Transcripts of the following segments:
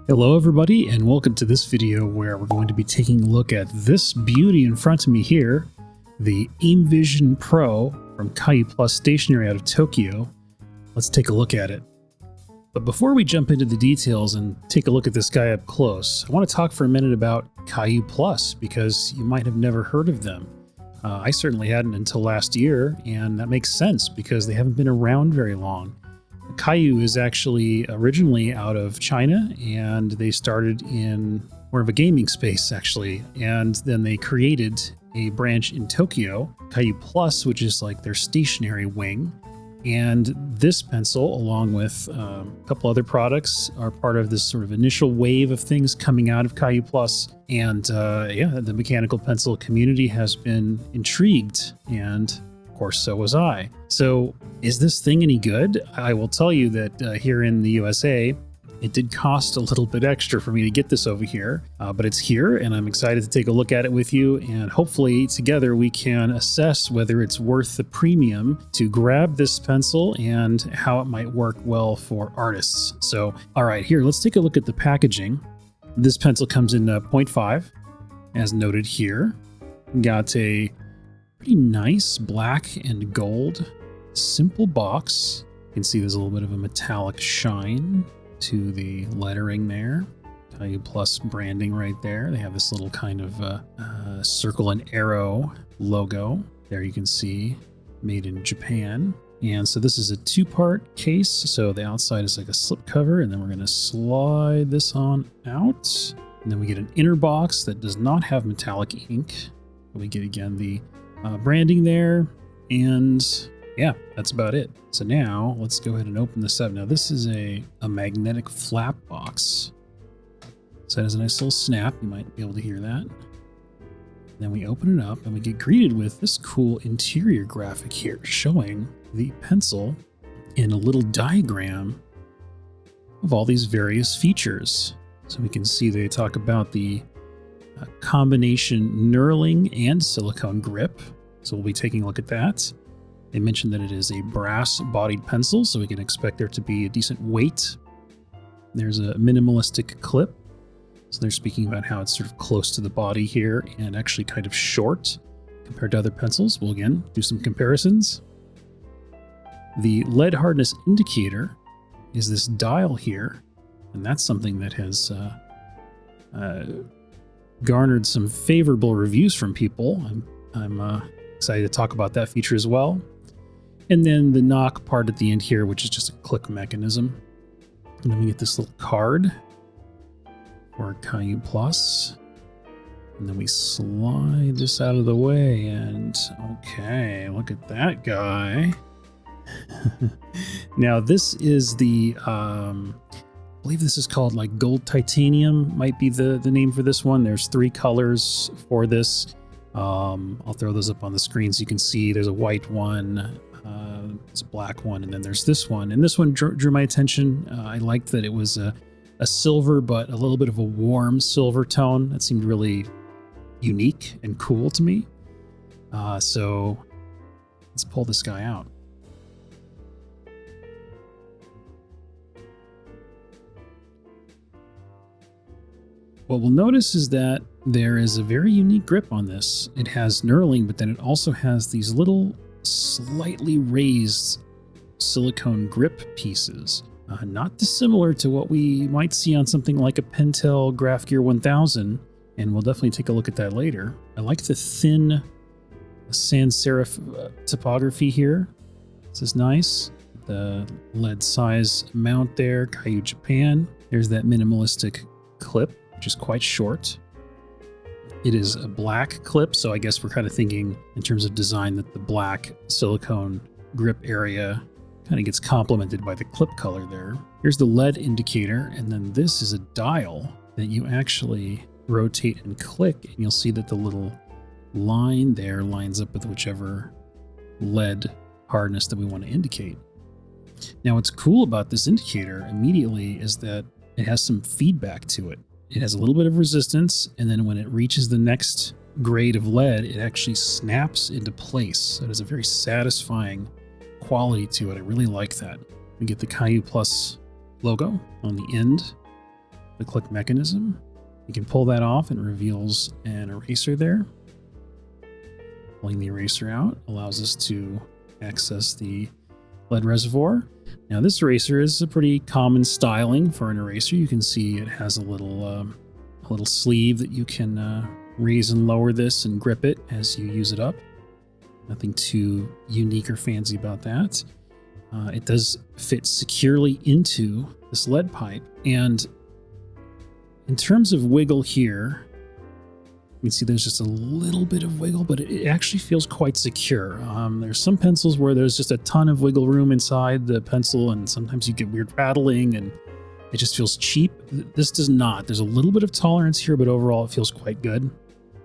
Hello everybody, and welcome to this video where we're going to be taking a look at this beauty in front of me here, the Aimvision Pro from Caillou Plus Stationery out of Tokyo. Let's take a look at it. But before we jump into the details and take a look at this guy up close, I want to talk for a minute about Caillou Plus because you might have never heard of them. I certainly hadn't until last year, and that makes sense because they haven't been around very long. Caillou is actually originally out of China, and they started in more of a gaming space actually, and then they created a branch in Tokyo, Caillou Plus, which is like their stationary wing. And this pencil, along with a couple other products, are part of this sort of initial wave of things coming out of Caillou Plus. And yeah, the mechanical pencil community has been intrigued, and of course so was I. So is this thing any good? I will tell you that here in the USA, it did cost a little bit extra for me to get this over here, but it's here and I'm excited to take a look at it with you, and hopefully together we can assess whether it's worth the premium to grab this pencil and how it might work well for artists. So, all right, here, let's take a look at the packaging. This pencil comes in 0.5, as noted here. Got a pretty nice black and gold simple box. You can see there's a little bit of a metallic shine to the lettering there. Caillou Plus branding right there. They have this little kind of circle and arrow logo. There you can see, made in Japan. And so this is a two-part case. So the outside is like a slip cover, and then we're going to slide this on out. And then we get an inner box that does not have metallic ink. We get again the branding there, and yeah, that's about it. So now let's go ahead and open this up. Now this is a magnetic flap box. So it has a nice little snap. You might be able to hear that. Then we open it up and we get greeted with this cool interior graphic here showing the pencil in a little diagram of all these various features. So we can see they talk about the combination knurling and silicone grip. So we'll be taking a look at that. They mentioned that it is a brass-bodied pencil, so we can expect there to be a decent weight. There's a minimalistic clip. So they're speaking about how it's sort of close to the body here and actually kind of short compared to other pencils. We'll again do some comparisons. The lead hardness indicator is this dial here, and that's something that has garnered some favorable reviews from people. I'm excited to talk about that feature as well. And then the knock part at the end here, which is just a click mechanism. And then we get this little card for Caillou Plus. And then we slide this out of the way, and okay, look at that guy. Now this is the, I believe this is called like gold titanium, might be the name for this one. There's 3 colors for this. I'll throw those up on the screen so you can see. There's a white one, there's a black one, and then there's this one. And this one drew my attention. I liked that it was a silver, but a little bit of a warm silver tone. That seemed really unique and cool to me. So let's pull this guy out. What we'll notice is that there is a very unique grip on this. It has knurling, but then it also has these little slightly raised silicone grip pieces. Not dissimilar to what we might see on something like a Pentel Graph Gear 1000, and we'll definitely take a look at that later. I like the thin sans serif typography here. This is nice. The lead size mount there, Caillou Japan. There's that minimalistic clip, which is quite short. It is a black clip, so I guess we're kind of thinking in terms of design that the black silicone grip area kind of gets complemented by the clip color there. Here's the lead indicator, and then this is a dial that you actually rotate and click, and you'll see that the little line there lines up with whichever lead hardness that we want to indicate. Now what's cool about this indicator immediately is that it has some feedback to it. It has a little bit of resistance, and then when it reaches the next grade of lead, it actually snaps into place. So it has a very satisfying quality to it. I really like that. We get the Caillou Plus logo on the end. the click mechanism. You can pull that off and it reveals an eraser there. Pulling the eraser out allows us to access the lead reservoir. Now this eraser is a pretty common styling for an eraser. You can see it has a little sleeve that you can raise and lower this and grip it as you use it up. Nothing too unique or fancy about that. It does fit securely into this lead pipe. And in terms of wiggle here, you can see there's just a little bit of wiggle, but it actually feels quite secure. There's some pencils where there's just a ton of wiggle room inside the pencil, and sometimes you get weird rattling and it just feels cheap. This does not. There's a little bit of tolerance here, but overall it feels quite good.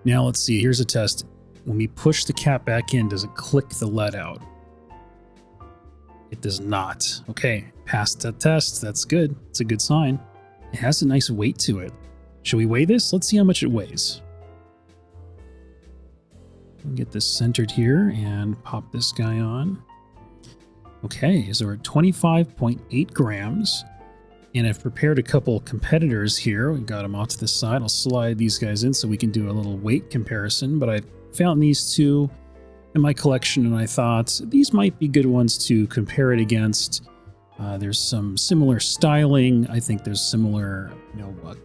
Now let's see, here's a test. When we push the cap back in, does it click the lead out? It does not. Okay, passed that test. That's good. It's a good sign. It has a nice weight to it. Should we weigh this? Let's see how much it weighs. Get this centered here and pop this guy on. Okay, so we're at 25.8 grams. And I've prepared a couple competitors here. We got them off to the side. I'll slide these guys in so we can do a little weight comparison. But I found these two in my collection and I thought these might be good ones to compare it against. There's some similar styling. I think there's similar,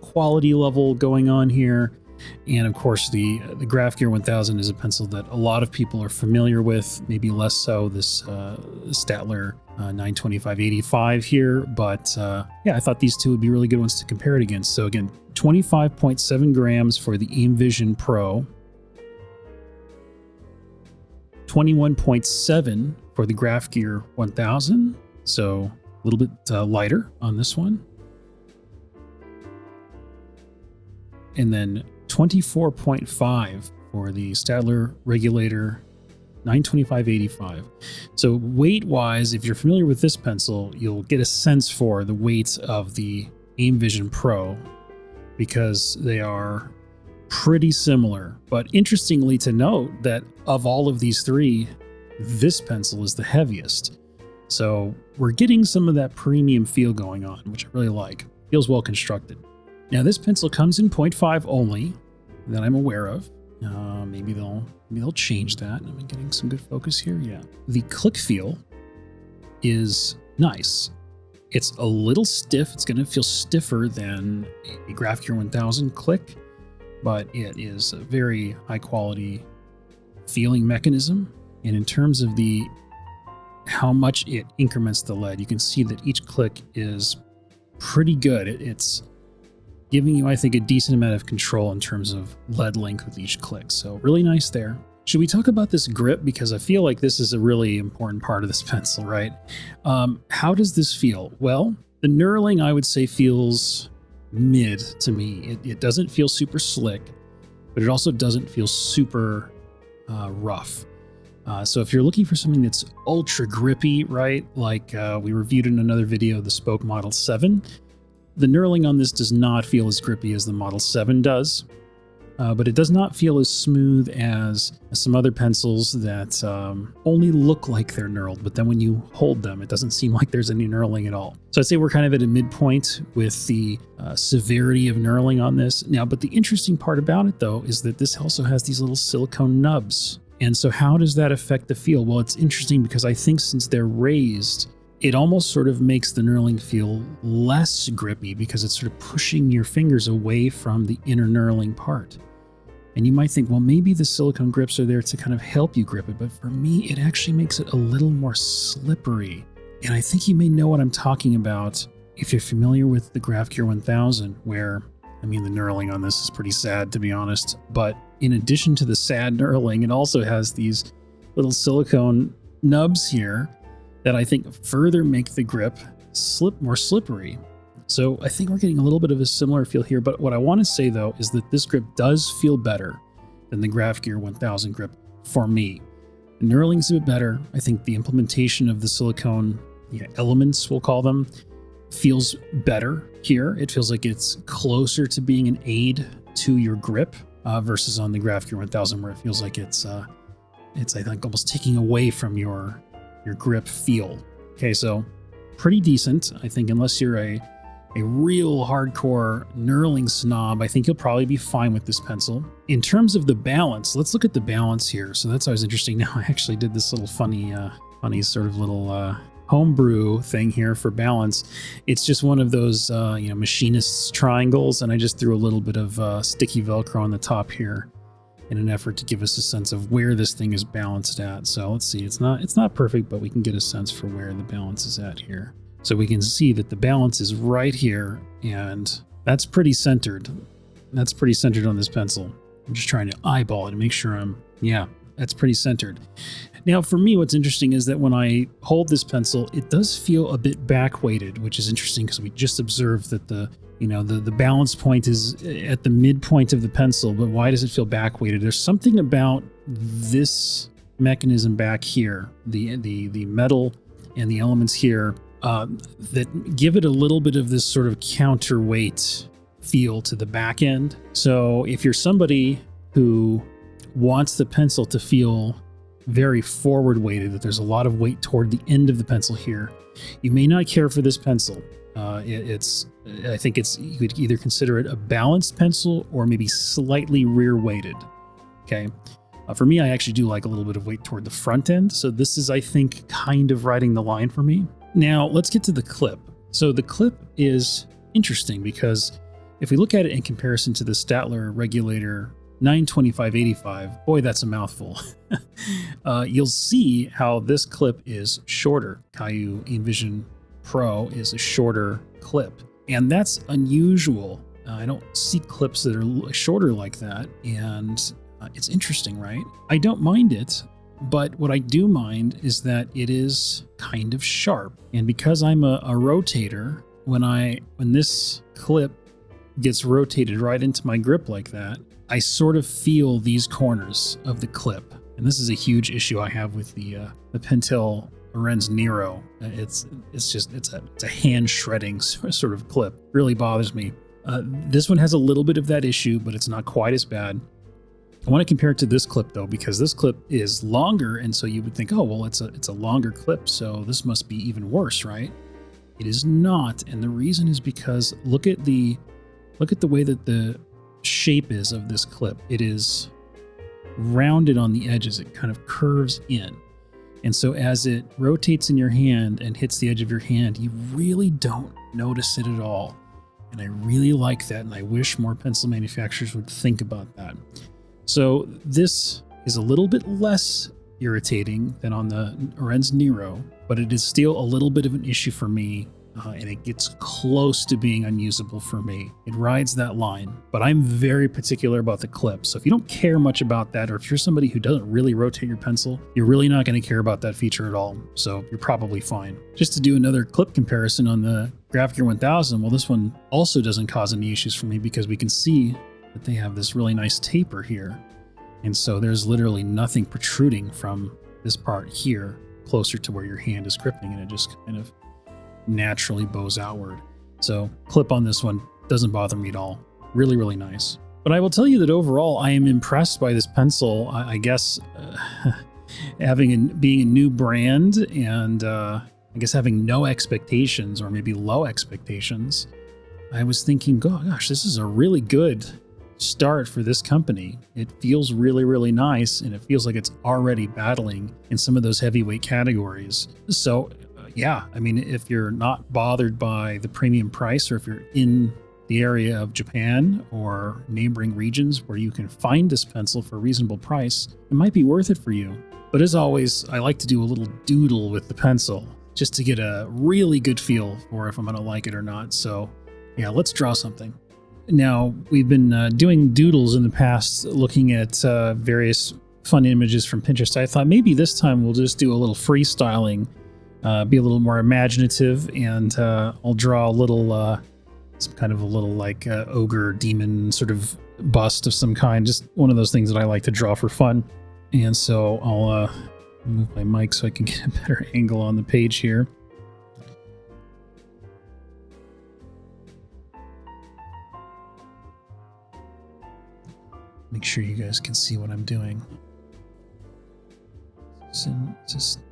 quality level going on here. And of course, the Graph Gear 1000 is a pencil that a lot of people are familiar with, maybe less so this Staedtler 925/85 here. But yeah, I thought these two would be really good ones to compare it against. So again, 25.7 grams for the Aimvision Pro, 21.7 for the Graph Gear 1000. So a little bit lighter on this one. And then 24.5 for the Staedtler Regulator 925/85. So weight-wise, if you're familiar with this pencil, you'll get a sense for the weight of the Aimvision Pro because they are pretty similar. But interestingly to note that of all of these three, this pencil is the heaviest. So we're getting some of that premium feel going on, which I really like. Feels well constructed. Now this pencil comes in 0.5 only that I'm aware of. Maybe they'll change that. Am I getting some good focus here? Yeah. The click feel is nice. It's a little stiff. It's going to feel stiffer than a Graph Gear 1000 click, but it is a very high quality feeling mechanism. And in terms of how much it increments the lead, you can see that each click is pretty good. It's giving you, I think, a decent amount of control in terms of lead length with each click. So really nice there. Should we talk about this grip? Because I feel like this is a really important part of this pencil, right? How does this feel? Well, the knurling, I would say, feels mid to me. It doesn't feel super slick, but it also doesn't feel super rough. So if you're looking for something that's ultra grippy, right? Like we reviewed in another video, the Spoke Model 7, the knurling on this does not feel as grippy as the Model 7 does, but it does not feel as smooth as some other pencils that only look like they're knurled, but then when you hold them, it doesn't seem like there's any knurling at all. So I'd say we're kind of at a midpoint with the severity of knurling on this. Now, but the interesting part about it, though, is that this also has these little silicone nubs. And so how does that affect the feel? Well, it's interesting because I think since they're raised, it almost sort of makes the knurling feel less grippy because it's sort of pushing your fingers away from the inner knurling part. And you might think, well, maybe the silicone grips are there to kind of help you grip it, but for me, it actually makes it a little more slippery. And I think you may know what I'm talking about if you're familiar with the Graph Gear 1000, where, I mean, the knurling on this is pretty sad, to be honest, but in addition to the sad knurling, it also has these little silicone nubs here that I think further make the grip more slippery. So I think we're getting a little bit of a similar feel here, but what I want to say though is that this grip does feel better than the Graph Gear 1000 grip for me. The knurling's a bit better. I think the implementation of the silicone elements, we'll call them, feels better here. It feels like it's closer to being an aid to your grip versus on the Graph Gear 1000 where it feels like it's I think almost taking away from your grip feel. Okay, so pretty decent. I think unless you're a a real hardcore knurling snob, I think you'll probably be fine with this pencil. In terms of the balance, let's look at the balance here. So that's always interesting. Now I actually did this little funny sort of little homebrew thing here for balance. It's just one of those machinist's triangles, and I just threw a little bit of sticky Velcro on the top here in an effort to give us a sense of where this thing is balanced at. So let's see, it's not perfect, but we can get a sense for where the balance is at here. So we can see that the balance is right here, and that's pretty centered. That's pretty centered on this pencil. I'm just trying to eyeball it and make sure that's pretty centered. Now, for me, what's interesting is that when I hold this pencil, it does feel a bit back weighted, which is interesting because we just observed that the balance point is at the midpoint of the pencil, but why does it feel back weighted? There's something about this mechanism back here, the metal and the elements here, that give it a little bit of this sort of counterweight feel to the back end. So if you're somebody who wants the pencil to feel very forward weighted, that there's a lot of weight toward the end of the pencil here, you may not care for this pencil. I think you could either consider it a balanced pencil or maybe slightly rear weighted. Okay. For me, I actually do like a little bit of weight toward the front end. So this is, I think, kind of riding the line for me. Now let's get to the clip. So the clip is interesting because if we look at it in comparison to the Statler Regulator 925/85, boy, that's a mouthful. You'll see how this clip is shorter. Kayou Aimvision Pro is a shorter clip, and that's unusual. I don't see clips that are shorter like that, and it's interesting, right? I don't mind it, but what I do mind is that it is kind of sharp. And because I'm a rotator, when this clip gets rotated right into my grip like that, I sort of feel these corners of the clip. And this is a huge issue I have with the Pentel Lorenz Nero. It's a hand shredding sort of clip. Really bothers me. This one has a little bit of that issue, but it's not quite as bad. I want to compare it to this clip though, because this clip is longer, and so you would think, oh well, it's a longer clip, so this must be even worse, right? It is not, and the reason is because look at the way that the shape is of this clip. It is rounded on the edges. It kind of curves in. And so as it rotates in your hand and hits the edge of your hand, you really don't notice it at all. And I really like that, and I wish more pencil manufacturers would think about that. So this is a little bit less irritating than on the Lorenz Nero, but it is still a little bit of an issue for me. And it gets close to being unusable for me. It rides that line, but I'm very particular about the clip. So if you don't care much about that, or if you're somebody who doesn't really rotate your pencil, you're really not going to care about that feature at all. So you're probably fine. Just to do another clip comparison on the Graph Gear 1000, well, this one also doesn't cause any issues for me because we can see that they have this really nice taper here. And so there's literally nothing protruding from this part here closer to where your hand is gripping, and it just kind of naturally bows outward. So clip on this one doesn't bother me at all. Really, really nice. But I will tell you that overall, I am impressed by this pencil. I guess being a new brand, and I guess having no expectations, or maybe low expectations, I was thinking, gosh, this is a really good start for this company. It feels really, really nice, and it feels like it's already battling in some of those heavyweight categories. So yeah, I mean, if you're not bothered by the premium price, or if you're in the area of Japan or neighboring regions where you can find this pencil for a reasonable price, it might be worth it for you. But as always, I like to do a little doodle with the pencil just to get a really good feel for if I'm going to like it or not. So yeah, let's draw something. Now, we've been doing doodles in the past, looking at various fun images from Pinterest. I thought maybe this time we'll just do a little freestyling, be a little more imaginative, and I'll draw a little, some kind of a little like ogre demon sort of bust of some kind, just one of those things that I like to draw for fun. And so I'll move my mic so I can get a better angle on the page here. Make sure you guys can see what I'm doing. Is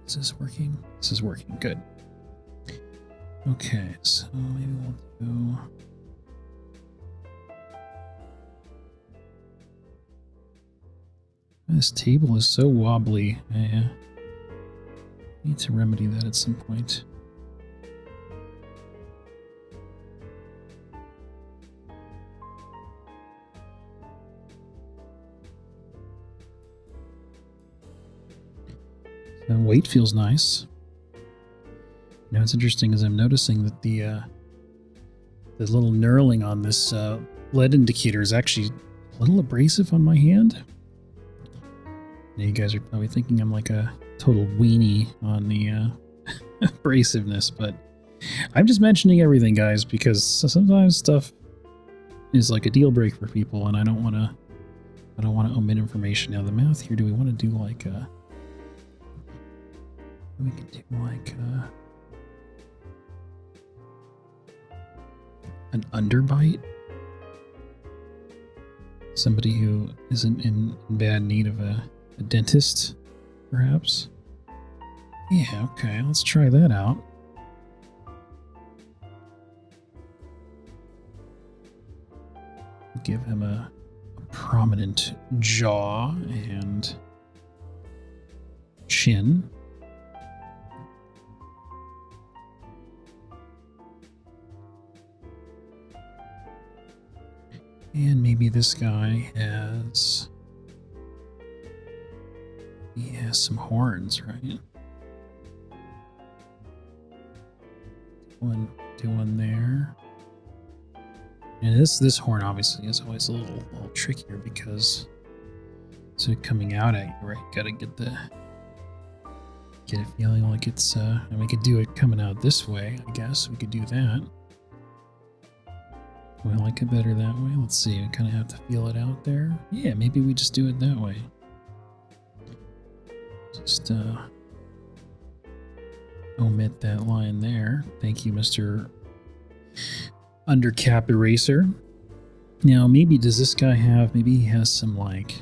this working? This is working. Good. Okay, so maybe we'll do... This table is so wobbly. I need to remedy that at some point. So weight feels nice. Now what's interesting is I'm noticing that the little knurling on this lead indicator is actually a little abrasive on my hand. Now you guys are probably thinking I'm like a total weenie on the abrasiveness, but I'm just mentioning everything, guys, because sometimes stuff is like a deal breaker for people, and I don't want to omit information. Now the mouth here, do we want to do like a... We can do like an underbite. Somebody who isn't in bad need of a dentist, perhaps. Yeah, okay, let's try that out. Give him a prominent jaw and chin. And maybe this guy has... He has some horns, right? Do one there. And this horn obviously is always a little trickier because it's coming out at you, right? Gotta get it feeling like it's and we could do it coming out this way, I guess. We could do that. Do I like it better that way? Let's see, we kind of have to feel it out there. Yeah, maybe we just do it that way. Just omit that line there. Thank you, Mr. Undercap Eraser. Now, maybe does this guy have, maybe he has some like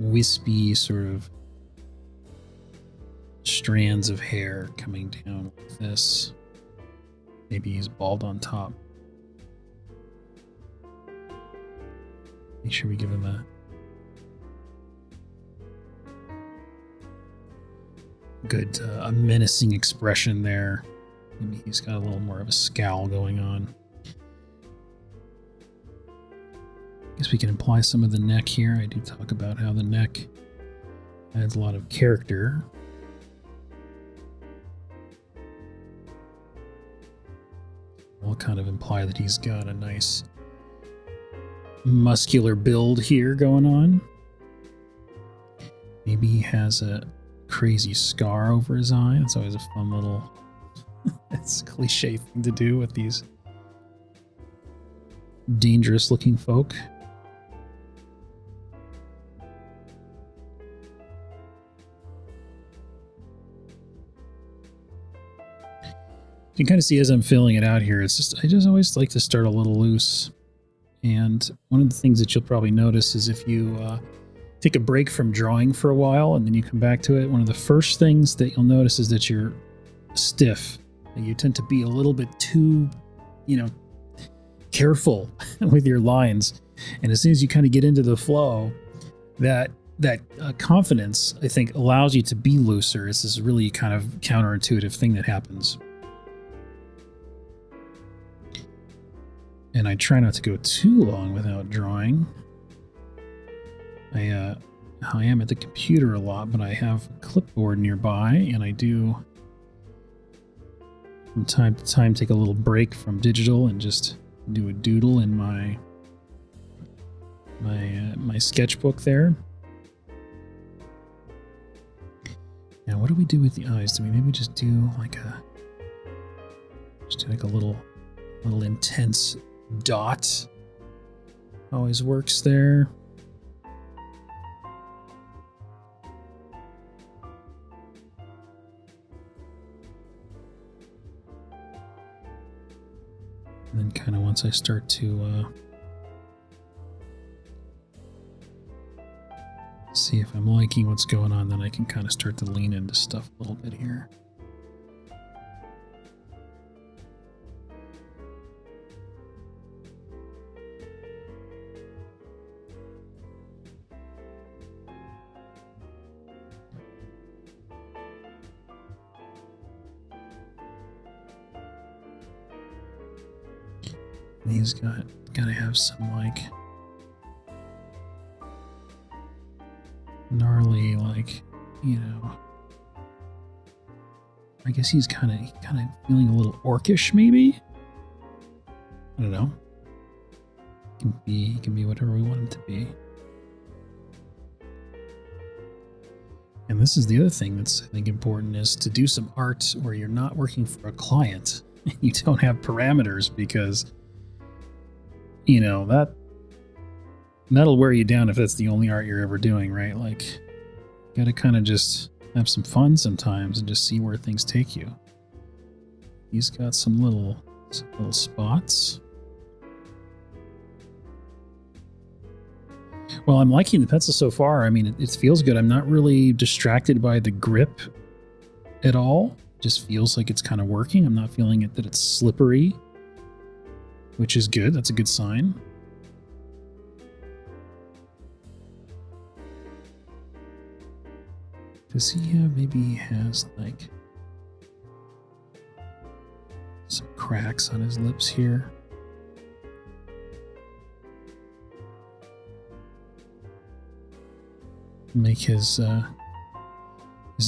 wispy sort of strands of hair coming down like this. Maybe he's bald on top. Make sure we give him a good, a menacing expression there. Maybe he's got a little more of a scowl going on. Guess we can imply some of the neck here. I do talk about how the neck adds a lot of character. We'll kind of imply that he's got a nice muscular build here going on. Maybe he has a crazy scar over his eye. That's always a fun little it's a cliche thing to do with these dangerous looking folk. You can kind of see as I'm filling it out here, it's just, I just always like to start a little loose. And one of the things that you'll probably notice is if you take a break from drawing for a while and then you come back to it, one of the first things that you'll notice is that you're stiff. You tend to be a little bit too, careful with your lines. And as soon as you kind of get into the flow, that confidence, I think, allows you to be looser. It's this really kind of counterintuitive thing that happens. And I try not to go too long without drawing. I am at the computer a lot, but I have a clipboard nearby, and I do, from time to time, take a little break from digital and just do a doodle in my sketchbook there. Now, what do we do with the eyes? Do we maybe just do like a little intense dot? Always works there. And then kind of once I start to see if I'm liking what's going on, then I can kind of start to lean into stuff a little bit here. And he's gotta have some like gnarly, like, you know, I guess he's kind of feeling a little orcish, maybe. I don't know. He can be whatever we want him to be. And this is the other thing that's, I think, important, is to do some art where you're not working for a client. You don't have parameters, because, you know, that'll wear you down if that's the only art you're ever doing, right? Like, you gotta kind of just have some fun sometimes and just see where things take you. He's got some little spots. Well, I'm liking the pencil so far. I mean, it feels good. I'm not really distracted by the grip at all. It just feels like it's kind of working. I'm not feeling that it's slippery, which is good. That's a good sign. Does he have, maybe he has like some cracks on his lips here. Make his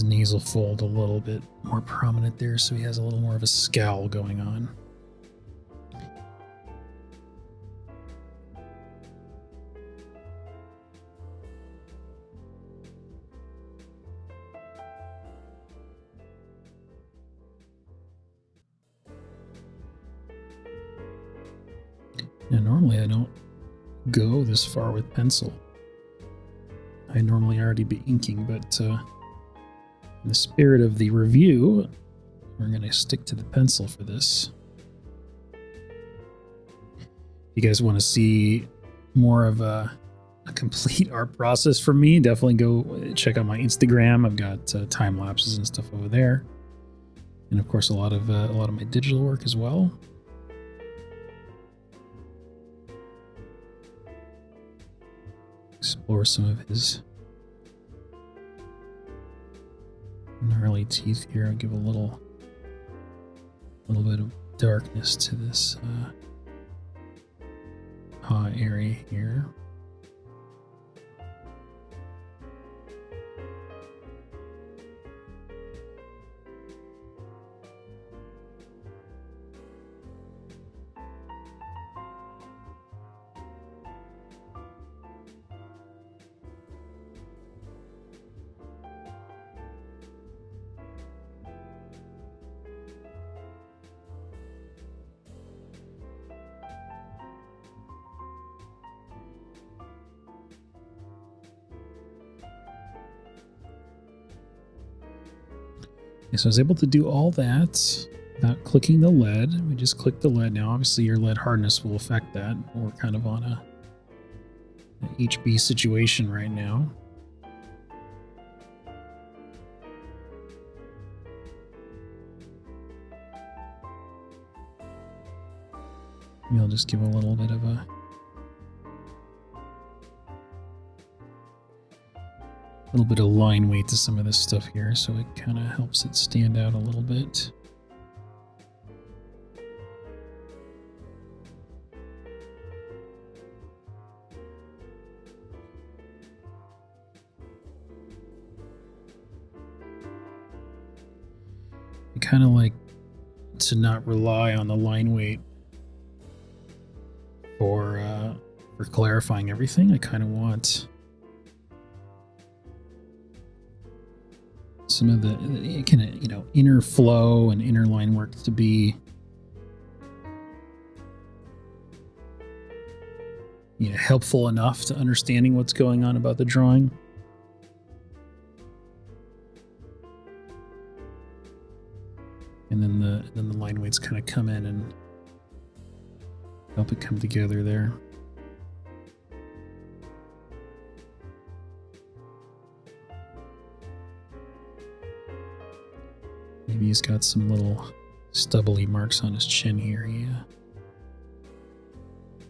nasal fold a little bit more prominent there, so he has a little more of a scowl going on. Now, normally I don't go this far with pencil. I normally already be inking, but in the spirit of the review, we're going to stick to the pencil for this. If you guys want to see more of a complete art process from me, definitely go check out my Instagram. I've got time lapses and stuff over there, and of course a lot of my digital work as well. Explore some of his gnarly teeth here. I'll give a little bit of darkness to this paw area here. So I was able to do all that without clicking the lead. We just clicked the lead. Now, obviously, your lead hardness will affect that. We're kind of on an HB situation right now. Maybe I'll just give a little bit of a line weight to some of this stuff here, so it kind of helps it stand out a little bit. I kind of like to not rely on the line weight for clarifying everything. I kind of want some of the kind of, you know, inner flow and inner line work to be, you know, helpful enough to understanding what's going on about the drawing. And then the line weights kind of come in and help it come together there. Maybe he's got some little stubbly marks on his chin here. Yeah.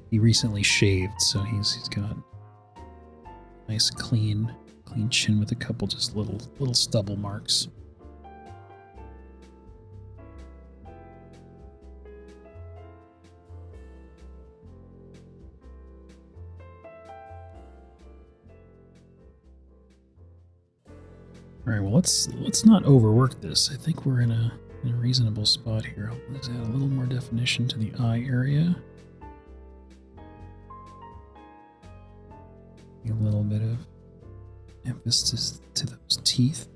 He recently shaved, so he's got nice clean chin with a couple just little stubble marks. All right, well, let's not overwork this. I think we're in a reasonable spot here. Let's add a little more definition to the eye area. A little bit of emphasis to those teeth.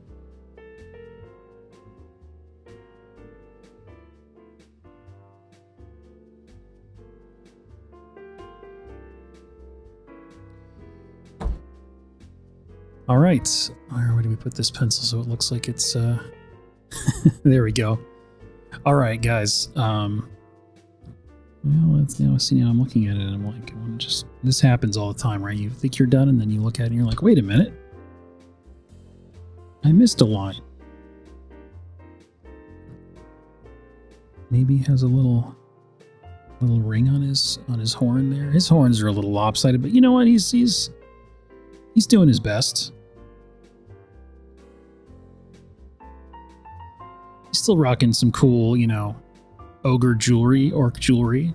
All right, where do we put this pencil so it looks like it's there we go. All right, guys. Well, let's see. Now I'm looking at it and I'm like, this happens all the time, right? You think you're done and then you look at it and you're like, wait a minute, I missed a line. Maybe he has a little ring on his horn there. His horns are a little lopsided, but you know what? He's doing his best. He's still rocking some cool, ogre jewelry, orc jewelry.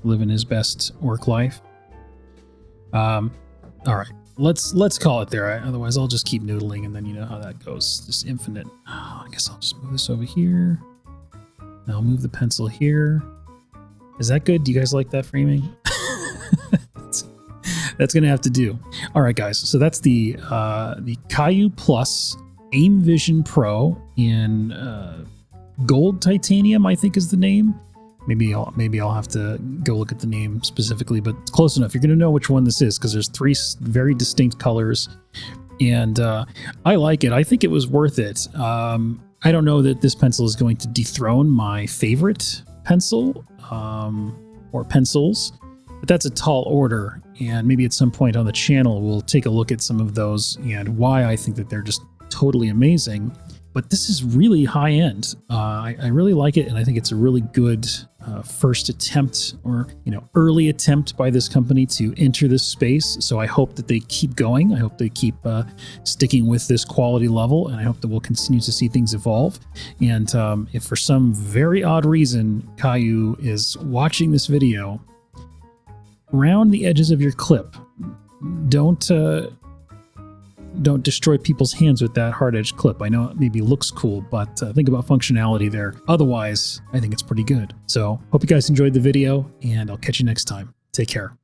Living his best orc life. All right, let's call it there. Otherwise, I'll just keep noodling, and then you know how that goes. Just infinite. Oh, I guess I'll just move this over here. Now I'll move the pencil here. Is that good? Do you guys like that framing? That's gonna have to do. All right, guys. So that's the Kayou Plus Aimvision Pro in gold titanium, I think is the name. Maybe I'll have to go look at the name specifically, but it's close enough. You're gonna know which one this is because there's 3 very distinct colors, and I like it. I think it was worth it. I don't know that this pencil is going to dethrone my favorite pencil or pencils, but that's a tall order, and maybe at some point on the channel we'll take a look at some of those and why I think that they're just totally amazing. But this is really high end. I really like it, and I think it's a really good first attempt, or early attempt by this company to enter this space. So I hope that they keep going. I hope they keep sticking with this quality level, and I hope that we'll continue to see things evolve. And if for some very odd reason Caillou is watching this video, round the edges of your clip. Don't destroy people's hands with that hard-edged clip. I know it maybe looks cool, but think about functionality there. Otherwise, I think it's pretty good. So hope you guys enjoyed the video, and I'll catch you next time. Take care.